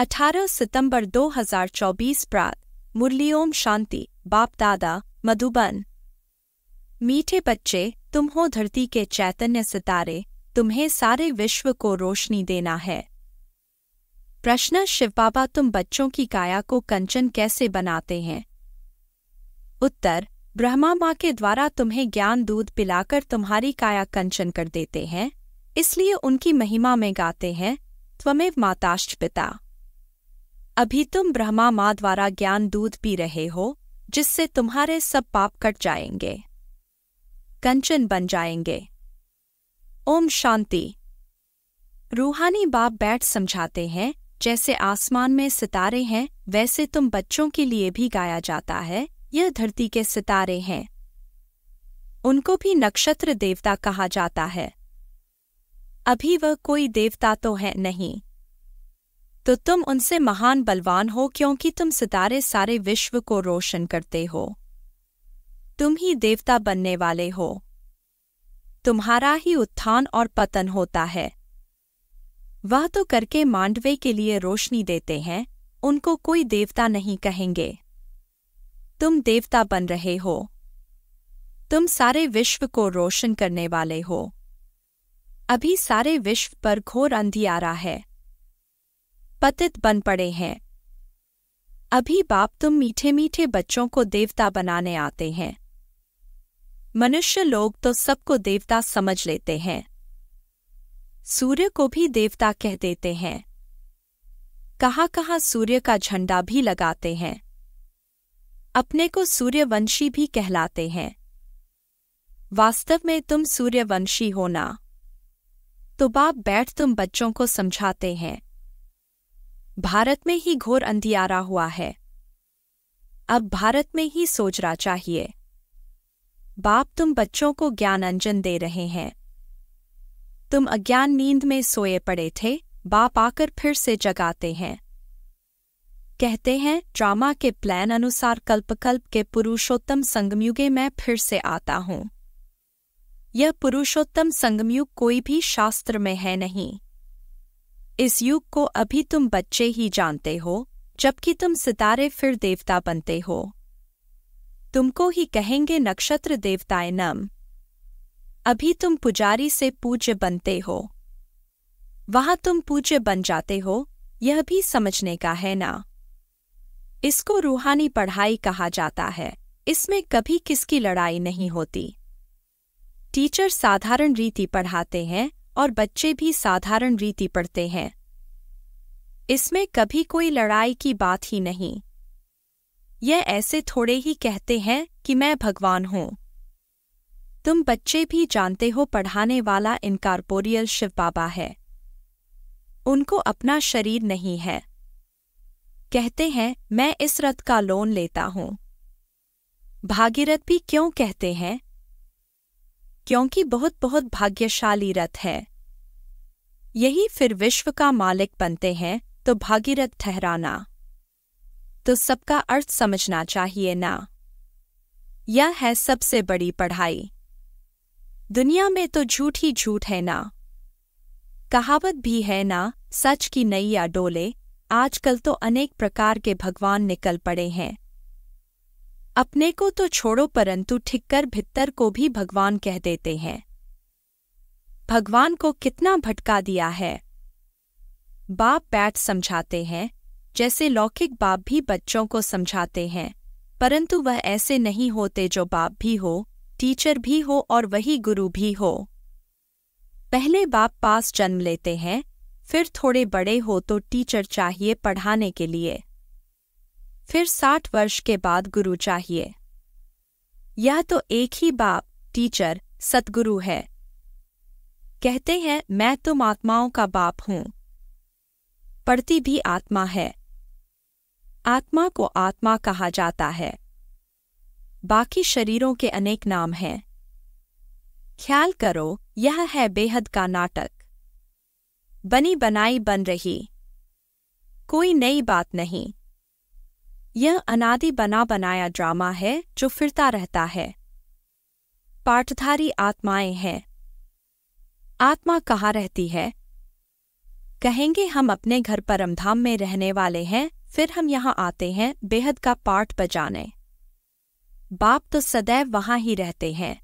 18 सितंबर 2024 प्रात। मुरली ओम शांति। बाप दादा मधुबन। मीठे बच्चे, तुम हो धरती के चैतन्य सितारे, तुम्हें सारे विश्व को रोशनी देना है। प्रश्न। शिव बाबा, तुम बच्चों की काया को कंचन कैसे बनाते हैं? उत्तर। ब्रह्मा माँ के द्वारा तुम्हें ज्ञान दूध पिलाकर तुम्हारी काया कंचन कर देते हैं, इसलिए उनकी महिमा में गाते हैं, त्वमेव माताश्च पिता। अभी तुम ब्रह्मा माँ द्वारा ज्ञान दूध पी रहे हो, जिससे तुम्हारे सब पाप कट जाएंगे, कंचन बन जाएंगे। ओम शांति। रूहानी बाप बैठ समझाते हैं, जैसे आसमान में सितारे हैं वैसे तुम बच्चों के लिए भी गाया जाता है। यह धरती के सितारे हैं, उनको भी नक्षत्र देवता कहा जाता है। अभी वह कोई देवता तो है नहीं, तो तुम उनसे महान बलवान हो, क्योंकि तुम सितारे सारे विश्व को रोशन करते हो। तुम ही देवता बनने वाले हो, तुम्हारा ही उत्थान और पतन होता है। वह तो करके मांडवे के लिए रोशनी देते हैं, उनको कोई देवता नहीं कहेंगे। तुम देवता बन रहे हो, तुम सारे विश्व को रोशन करने वाले हो। अभी सारे विश्व पर घोर अंधियारा है, पतित बन पड़े हैं। अभी बाप तुम मीठे मीठे बच्चों को देवता बनाने आते हैं। मनुष्य लोग तो सबको देवता समझ लेते हैं, सूर्य को भी देवता कह देते हैं, कहाँ सूर्य का झंडा भी लगाते हैं, अपने को सूर्यवंशी भी कहलाते हैं। वास्तव में तुम सूर्यवंशी हो ना, तो बाप बैठ तुम बच्चों को समझाते हैं। भारत में ही घोर अंधियारा हुआ है, अब भारत में ही सोचना चाहिए। बाप तुम बच्चों को ज्ञान अंजन दे रहे हैं। तुम अज्ञान नींद में सोए पड़े थे, बाप आकर फिर से जगाते हैं। कहते हैं, ड्रामा के प्लान अनुसार कल्प के पुरुषोत्तम संगमयुगे मैं फिर से आता हूँ। यह पुरुषोत्तम संगमयुग कोई भी शास्त्र में है नहीं। इस युग को अभी तुम बच्चे ही जानते हो, जबकि तुम सितारे फिर देवता बनते हो। तुमको ही कहेंगे नक्षत्र देवताए नम। अभी तुम पुजारी से पूज्य बनते हो, वहां तुम पूज्य बन जाते हो, यह भी समझने का है ना। इसको रूहानी पढ़ाई कहा जाता है, इसमें कभी किसकी लड़ाई नहीं होती। टीचर साधारण रीति पढ़ाते हैं और बच्चे भी साधारण रीति पढ़ते हैं, इसमें कभी कोई लड़ाई की बात ही नहीं। यह ऐसे थोड़े ही कहते हैं कि मैं भगवान हूँ। तुम बच्चे भी जानते हो पढ़ाने वाला इनकॉर्पोरियल शिव बाबा है, उनको अपना शरीर नहीं है। कहते हैं, मैं इस रथ का लोन लेता हूँ। भागीरथ भी क्यों कहते हैं? क्योंकि बहुत बहुत भाग्यशाली रथ है। यही फिर विश्व का मालिक बनते हैं, तो भागीरथ ठहराना। तो सबका अर्थ समझना चाहिए ना। यह है सबसे बड़ी पढ़ाई। दुनिया में तो झूठ ही झूठ है ना। कहावत भी है ना, सच की नैया डोले। आजकल तो अनेक प्रकार के भगवान निकल पड़े हैं। अपने को तो छोड़ो, परंतु ठिक्कर भित्तर को भी भगवान कह देते हैं। भगवान को कितना भटका दिया है। बाप बैठ समझाते हैं, जैसे लौकिक बाप भी बच्चों को समझाते हैं, परंतु वह ऐसे नहीं होते जो बाप भी हो, टीचर भी हो और वही गुरु भी हो। पहले बाप पास जन्म लेते हैं, फिर थोड़े बड़े हो तो टीचर चाहिए पढ़ाने के लिए, फिर 60 वर्ष के बाद गुरु चाहिए। यह तो एक ही बाप, टीचर, सतगुरु है। कहते हैं, मैं तुम आत्माओं का बाप हूँ। पढ़ती भी आत्मा है। आत्मा को आत्मा कहा जाता है। बाकी शरीरों के अनेक नाम हैं। ख्याल करो, यह है बेहद का नाटक। बनी बनाई बन रही, कोई नई बात नहीं। यह अनादि बना बनाया ड्रामा है जो फिरता रहता है। पाठधारी आत्माएं हैं। आत्मा कहाँ रहती है? कहेंगे हम अपने घर परमधाम में रहने वाले हैं, फिर हम यहाँ आते हैं बेहद का पाठ बजाने। बाप तो सदैव वहाँ ही रहते हैं,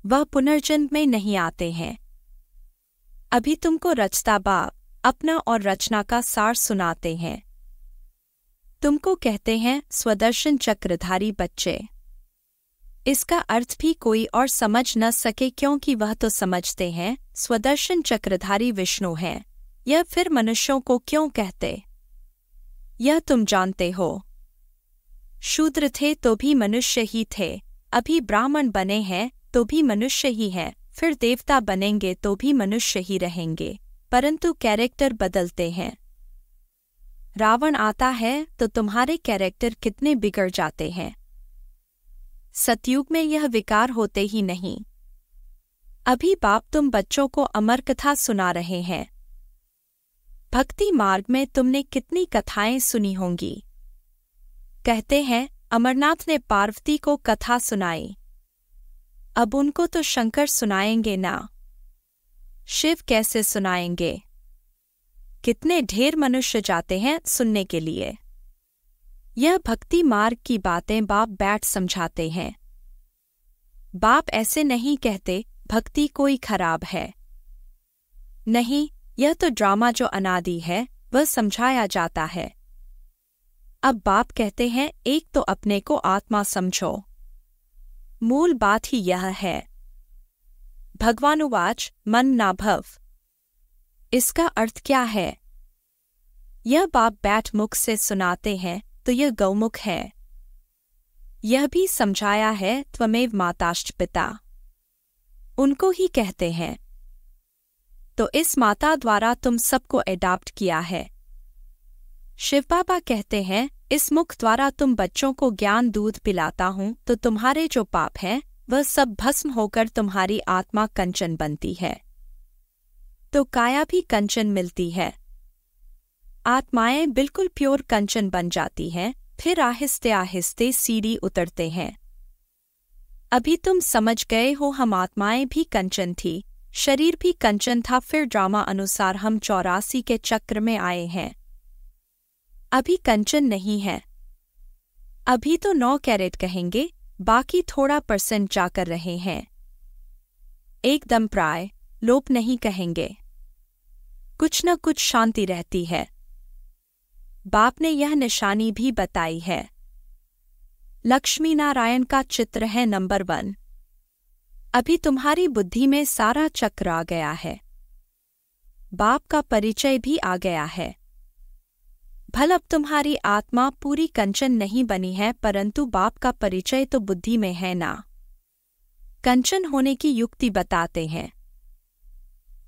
वह पुनर्जन्म में नहीं आते हैं। अभी तुमको रचता बाप अपना और रचना का सार सुनाते हैं। तुमको कहते हैं स्वदर्शन चक्रधारी बच्चे। इसका अर्थ भी कोई और समझ न सके, क्योंकि वह तो समझते हैं स्वदर्शन चक्रधारी विष्णु हैं। यह फिर मनुष्यों को क्यों कहते? यह तुम जानते हो। शूद्र थे तो भी मनुष्य ही थे, अभी ब्राह्मण बने हैं तो भी मनुष्य ही हैं, फिर देवता बनेंगे तो भी मनुष्य ही रहेंगे, परंतु कैरेक्टर बदलते हैं। रावण आता है तो तुम्हारे कैरेक्टर कितने बिगड़ जाते हैं। सतयुग में यह विकार होते ही नहीं। अभी बाप तुम बच्चों को अमर कथा सुना रहे हैं। भक्ति मार्ग में तुमने कितनी कथाएं सुनी होंगी। कहते हैं अमरनाथ ने पार्वती को कथा सुनाई, अब उनको तो शंकर सुनाएंगे ना, शिव कैसे सुनाएंगे? कितने ढेर मनुष्य जाते हैं सुनने के लिए। यह भक्ति मार्ग की बातें बाप बैठ समझाते हैं। बाप ऐसे नहीं कहते भक्ति कोई खराब है। नहीं, यह तो ड्रामा जो अनादि है वह समझाया जाता है। अब बाप कहते हैं एक तो अपने को आत्मा समझो। मूल बात ही यह है। भगवानुवाच मन ना भव। इसका अर्थ क्या है? यह बाप बैठ मुख से सुनाते हैं तो यह गौमुख है। यह भी समझाया है त्वमेव माताश्च पिता, उनको ही कहते हैं। तो इस माता द्वारा तुम सबको एडॉप्ट किया है। शिव बाबा कहते हैं इस मुख द्वारा तुम बच्चों को ज्ञान दूध पिलाता हूं तो तुम्हारे जो पाप हैं वह सब भस्म होकर तुम्हारी आत्मा कंचन बनती है। तो काया भी कंचन मिलती है। आत्माएं बिल्कुल प्योर कंचन बन जाती हैं, फिर आहिस्ते आहिस्ते सीढ़ी उतरते हैं। अभी तुम समझ गए हो हम आत्माएं भी कंचन थी, शरीर भी कंचन था, फिर ड्रामा अनुसार हम 84 के चक्र में आए हैं। अभी कंचन नहीं है। अभी तो 9 कैरेट कहेंगे, बाकी थोड़ा % जाकर रहे हैं। एकदम प्राय लोप नहीं कहेंगे, कुछ न कुछ शांति रहती है। बाप ने यह निशानी भी बताई है। लक्ष्मी नारायण का चित्र है नंबर 1। अभी तुम्हारी बुद्धि में सारा चक्र आ गया है। बाप का परिचय भी आ गया है। भल अब तुम्हारी आत्मा पूरी कंचन नहीं बनी है, परंतु बाप का परिचय तो बुद्धि में है ना। कंचन होने की युक्ति बताते हैं।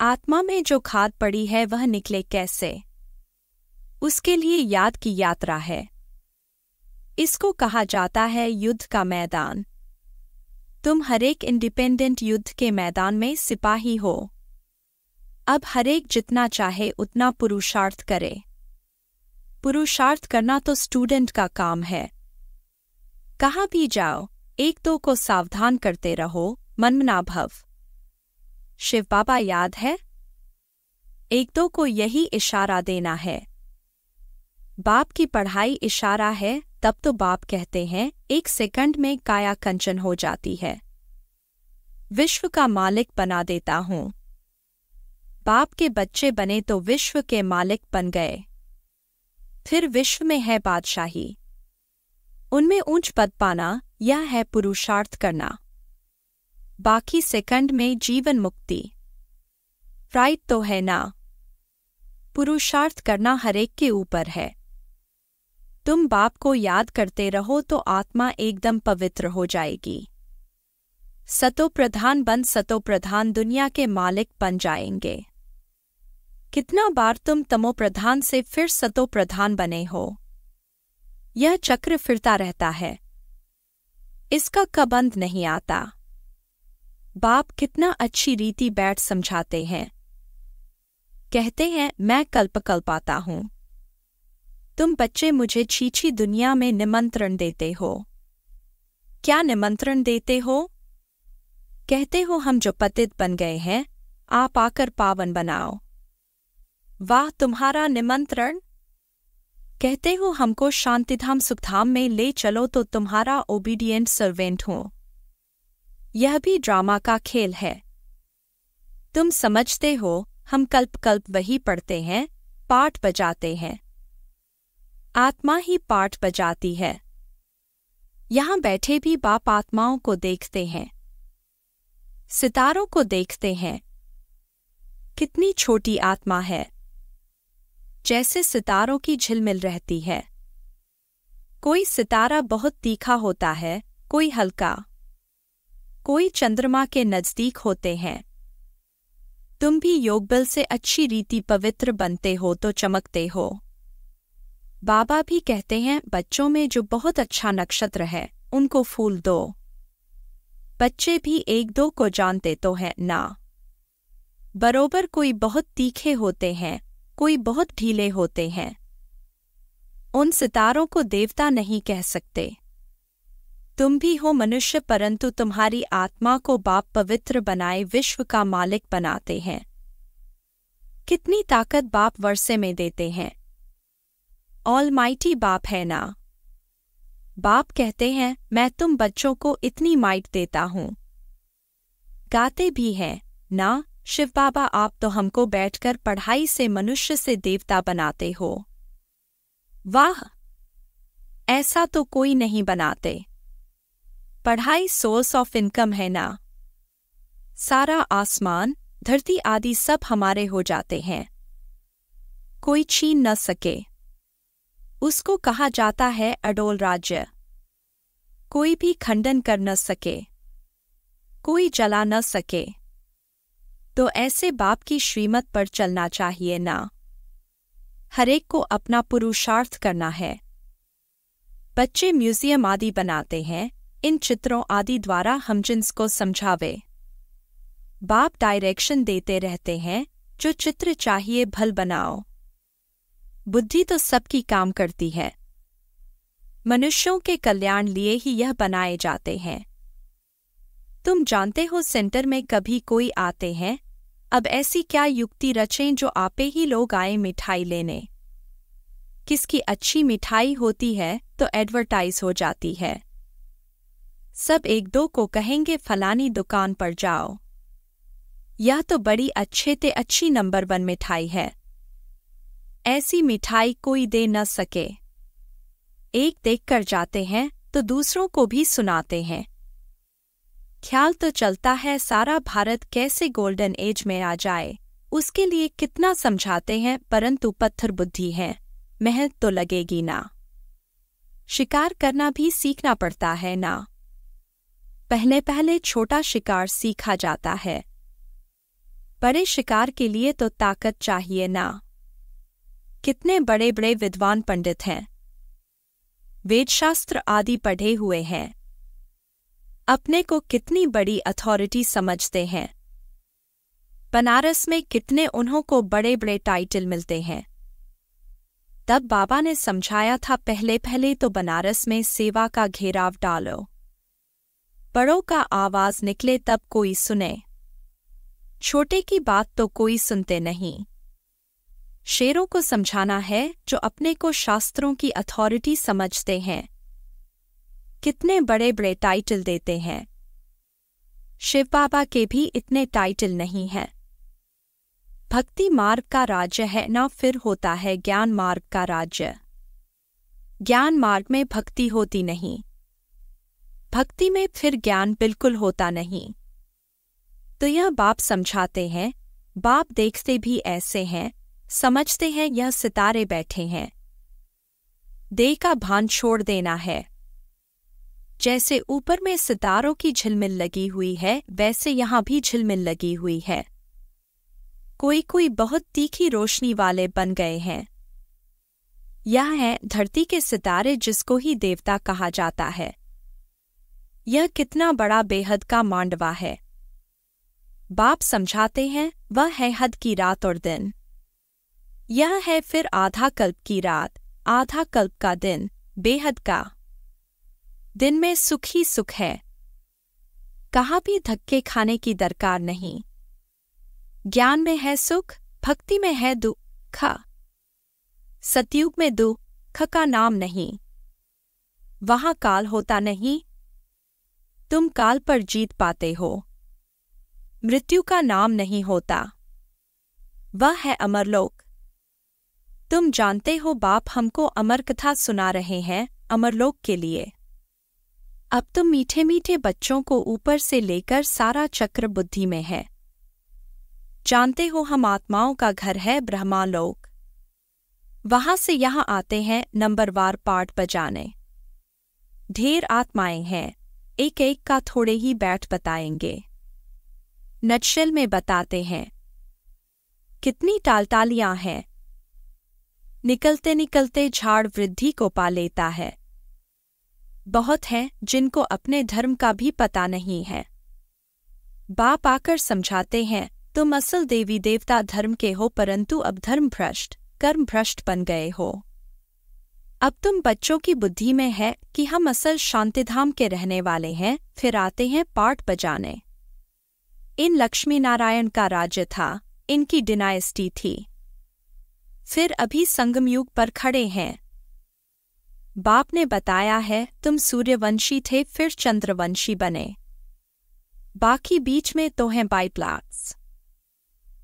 आत्मा में जो खाद पड़ी है वह निकले कैसे, उसके लिए याद की यात्रा है। इसको कहा जाता है युद्ध का मैदान। तुम हरेक इंडिपेंडेंट युद्ध के मैदान में सिपाही हो। अब हरेक जितना चाहे उतना पुरुषार्थ करे। पुरुषार्थ करना तो स्टूडेंट का काम है। कहाँ भी जाओ एक दो को सावधान करते रहो, मन ना भव। शिव बाबा याद है? एक दो को यही इशारा देना है। बाप की पढ़ाई इशारा है, तब तो बाप कहते हैं 1 सेकंड में काया कंचन हो जाती है। विश्व का मालिक बना देता हूं। बाप के बच्चे बने तो विश्व के मालिक बन गए। फिर विश्व में है बादशाही, उनमें ऊंच पद पाना, यह है पुरुषार्थ करना। बाकी सेकंड में जीवन मुक्ति। राइट तो है ना? पुरुषार्थ करना हरेक के ऊपर है। तुम बाप को याद करते रहो तो आत्मा एकदम पवित्र हो जाएगी। सतो प्रधान बन सतो प्रधान दुनिया के मालिक बन जाएंगे। कितना बार तुम तमो प्रधान से फिर सतो प्रधान बने हो। यह चक्र फिरता रहता है, इसका कब अंत नहीं आता। बाप कितना अच्छी रीति बैठ समझाते हैं। कहते हैं मैं कल्प आता हूं। तुम बच्चे मुझे छीछी दुनिया में निमंत्रण देते हो। क्या निमंत्रण देते हो? कहते हो हम जो पतित बन गए हैं, आप आकर पावन बनाओ। वाह, तुम्हारा निमंत्रण! कहते हो हमको शांतिधाम सुखधाम में ले चलो तो तुम्हारा ओबीडिएंट सर्वेंट हूँ। यह भी ड्रामा का खेल है। तुम समझते हो हम कल्प कल्प वही पढ़ते हैं, पाठ बजाते हैं। आत्मा ही पाठ बजाती है। यहाँ बैठे भी बाप आत्माओं को देखते हैं, सितारों को देखते हैं। कितनी छोटी आत्मा है, जैसे सितारों की झिलमिल रहती है। कोई सितारा बहुत तीखा होता है, कोई हल्का, कोई चंद्रमा के नजदीक होते हैं। तुम भी योगबल से अच्छी रीति पवित्र बनते हो तो चमकते हो। बाबा भी कहते हैं बच्चों में जो बहुत अच्छा नक्षत्र है उनको फूल दो। बच्चे भी एक दो को जानते तो हैं ना। बरोबर कोई बहुत तीखे होते हैं, कोई बहुत ढीले होते हैं। उन सितारों को देवता नहीं कह सकते। तुम भी हो मनुष्य, परंतु तुम्हारी आत्मा को बाप पवित्र बनाए विश्व का मालिक बनाते हैं। कितनी ताकत बाप वर्षे में देते हैं। ऑलमाइटी बाप है ना। बाप कहते हैं मैं तुम बच्चों को इतनी माइट देता हूँ। गाते भी हैं ना, शिव बाबा आप तो हमको बैठकर पढ़ाई से मनुष्य से देवता बनाते हो। वाह, ऐसा तो कोई नहीं बनाते। पढ़ाई सोर्स ऑफ इनकम है ना। सारा आसमान, धरती आदि सब हमारे हो जाते हैं, कोई छीन न सके। उसको कहा जाता है अडोल राज्य। कोई भी खंडन कर न सके, कोई जला न सके। तो ऐसे बाप की श्रीमत पर चलना चाहिए ना। हरेक को अपना पुरुषार्थ करना है। बच्चे म्यूजियम आदि बनाते हैं, इन चित्रों आदि द्वारा हम जिनको समझावे। बाप डायरेक्शन देते रहते हैं, जो चित्र चाहिए भल बनाओ। बुद्धि तो सबकी काम करती है। मनुष्यों के कल्याण लिए ही यह बनाए जाते हैं। तुम जानते हो सेंटर में कभी कोई आते हैं, अब ऐसी क्या युक्ति रचें जो आपे ही लोग आए मिठाई लेने। किसकी अच्छी मिठाई होती है तो एडवर्टाइज हो जाती है। सब एक दो को कहेंगे फलानी दुकान पर जाओ, यह तो बड़ी अच्छे ते अच्छी नंबर 1 मिठाई है। ऐसी मिठाई कोई दे न सके। एक देखकर जाते हैं तो दूसरों को भी सुनाते हैं। ख्याल तो चलता है सारा भारत कैसे गोल्डन एज में आ जाए, उसके लिए कितना समझाते हैं, परंतु पत्थर बुद्धि है, मेहनत तो लगेगी ना। शिकार करना भी सीखना पड़ता है ना। पहले पहले छोटा शिकार सीखा जाता है, बड़े शिकार के लिए तो ताकत चाहिए ना। कितने बड़े बड़े विद्वान पंडित हैं, वेदशास्त्र आदि पढ़े हुए हैं, अपने को कितनी बड़ी अथॉरिटी समझते हैं। बनारस में कितने उन्हों को बड़े बड़े टाइटल मिलते हैं। तब बाबा ने समझाया था पहले पहले तो बनारस में सेवा का घेराव डालो, बड़ों का आवाज निकले तब कोई सुने, छोटे की बात तो कोई सुनते नहीं। शेरों को समझाना है जो अपने को शास्त्रों की अथॉरिटी समझते हैं। कितने बड़े बड़े टाइटल देते हैं। शिव बाबा के भी इतने टाइटल नहीं हैं। भक्ति मार्ग का राज्य है ना, फिर होता है ज्ञान मार्ग का राज्य। ज्ञान मार्ग में भक्ति होती नहीं, भक्ति में फिर ज्ञान बिल्कुल होता नहीं। तो यह बाप समझाते हैं। बाप देखते भी ऐसे हैं, समझते हैं यह सितारे बैठे हैं। देह का भान छोड़ देना है। जैसे ऊपर में सितारों की झिलमिल लगी हुई है, वैसे यहाँ भी झिलमिल लगी हुई है। कोई कोई बहुत तीखी रोशनी वाले बन गए हैं। यह है धरती के सितारे, जिसको ही देवता कहा जाता है। यह कितना बड़ा बेहद का मांडवा है। बाप समझाते हैं वह है हद की रात और दिन। यह है फिर आधा कल्प की रात, आधा कल्प का दिन, बेहद का। दिन में सुख ही सुख है, कहाँ भी धक्के खाने की दरकार नहीं। ज्ञान में है सुख, भक्ति में है दुख, ख। सतयुग में दुख का नाम नहीं, वहां काल होता नहीं, तुम काल पर जीत पाते हो। मृत्यु का नाम नहीं होता, वह है अमरलोक। तुम जानते हो बाप हमको अमर कथा सुना रहे हैं अमरलोक के लिए। अब तुम मीठे मीठे बच्चों को ऊपर से लेकर सारा चक्र बुद्धि में है। जानते हो हम आत्माओं का घर है ब्रह्मालोक। वहां से यहां आते हैं नंबरवार पाठ बजाने। ढेर आत्माएं हैं, एक एक का थोड़े ही बैठ बताएंगे। नटशेल में बताते हैं। कितनी टालटालियां हैं। निकलते निकलते झाड़ वृद्धि को पा लेता है। बहुत हैं जिनको अपने धर्म का भी पता नहीं है। बाप आकर समझाते हैं तुम असल देवी देवता धर्म के हो, परंतु अब धर्म भ्रष्ट कर्म भ्रष्ट बन गए हो। अब तुम बच्चों की बुद्धि में है कि हम असल शांतिधाम के रहने वाले हैं, फिर आते हैं पाठ बजाने। इन लक्ष्मी नारायण का राज्य था, इनकी डिनाइस्टी थी। फिर अभी संगमयुग पर खड़े हैं। बाप ने बताया है तुम सूर्यवंशी थे, फिर चंद्रवंशी बने। बाकी बीच में तो हैं बाइप्लाट्स।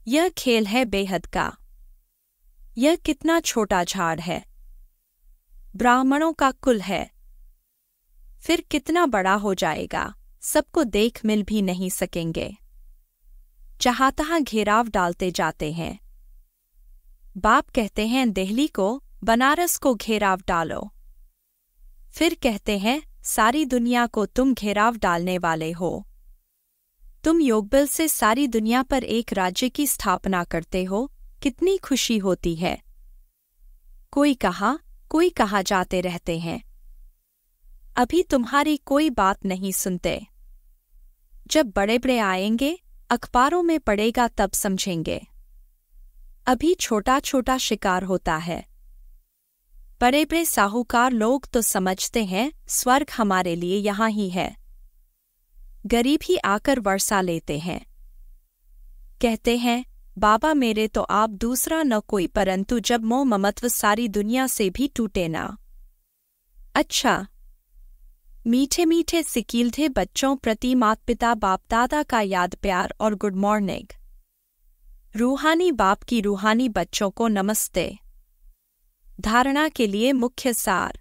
यह खेल है बेहद का। यह कितना छोटा झाड़ है, ब्राह्मणों का कुल है। फिर कितना बड़ा हो जाएगा, सबको देख मिल भी नहीं सकेंगे। जहां तहां घेराव डालते जाते हैं। बाप कहते हैं दिल्ली को, बनारस को घेराव डालो। फिर कहते हैं सारी दुनिया को तुम घेराव डालने वाले हो। तुम योगबल से सारी दुनिया पर एक राज्य की स्थापना करते हो, कितनी खुशी होती है। कोई कहा जाते रहते हैं। अभी तुम्हारी कोई बात नहीं सुनते। जब बड़े बड़े आएंगे, अखबारों में पड़ेगा तब समझेंगे। अभी छोटा छोटा शिकार होता है। बड़े बड़े साहूकार लोग तो समझते हैं स्वर्ग हमारे लिए यहाँ ही है। गरीब ही आकर वर्षा लेते हैं। कहते हैं बाबा मेरे तो आप दूसरा न कोई, परंतु जब मोह ममत्व सारी दुनिया से भी टूटे ना। अच्छा, मीठे मीठे सिकीलधे बच्चों प्रति माता पिता बाप दादा का याद प्यार और गुड मॉर्निंग। रूहानी बाप की रूहानी बच्चों को नमस्ते। धारणा के लिए मुख्य सार।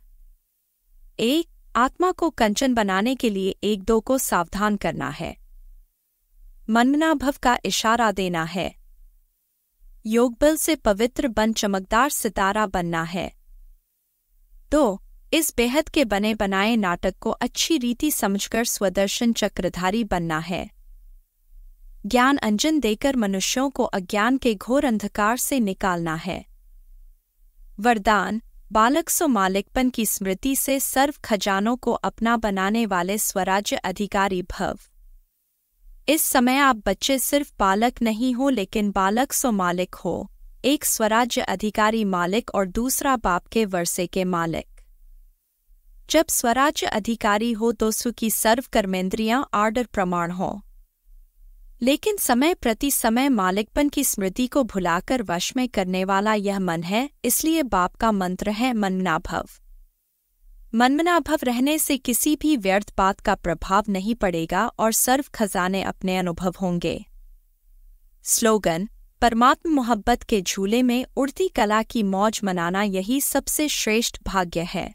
1. आत्मा को कंचन बनाने के लिए 1-2 को सावधान करना है। मनमना भव का इशारा देना है। योगबल से पवित्र बन चमकदार सितारा बनना है। 2. इस बेहद के बने बनाए नाटक को अच्छी रीति समझकर स्वदर्शन चक्रधारी बनना है। ज्ञान अंजन देकर मनुष्यों को अज्ञान के घोर अंधकार से निकालना है। वरदान, बालक सो मालिकपन की स्मृति से सर्व खजानों को अपना बनाने वाले स्वराज्य अधिकारी भव। इस समय आप बच्चे सिर्फ बालक नहीं हो, लेकिन बालक सो मालिक हो। एक स्वराज्य अधिकारी मालिक और दूसरा बाप के वर्षे के मालिक। जब स्वराज्य अधिकारी हो तो सु की सर्व कर्मेंद्रियां आर्डर प्रमाण हो, लेकिन समय प्रति समय मालिकपन की स्मृति को भुलाकर वश में करने वाला यह मन है। इसलिए बाप का मंत्र है मनमना भव। मनमना भव रहने से किसी भी व्यर्थ बात का प्रभाव नहीं पड़ेगा और सर्व खजाने अपने अनुभव होंगे। स्लोगन, परमात्मा मोहब्बत के झूले में उड़ती कला की मौज मनाना यही सबसे श्रेष्ठ भाग्य है।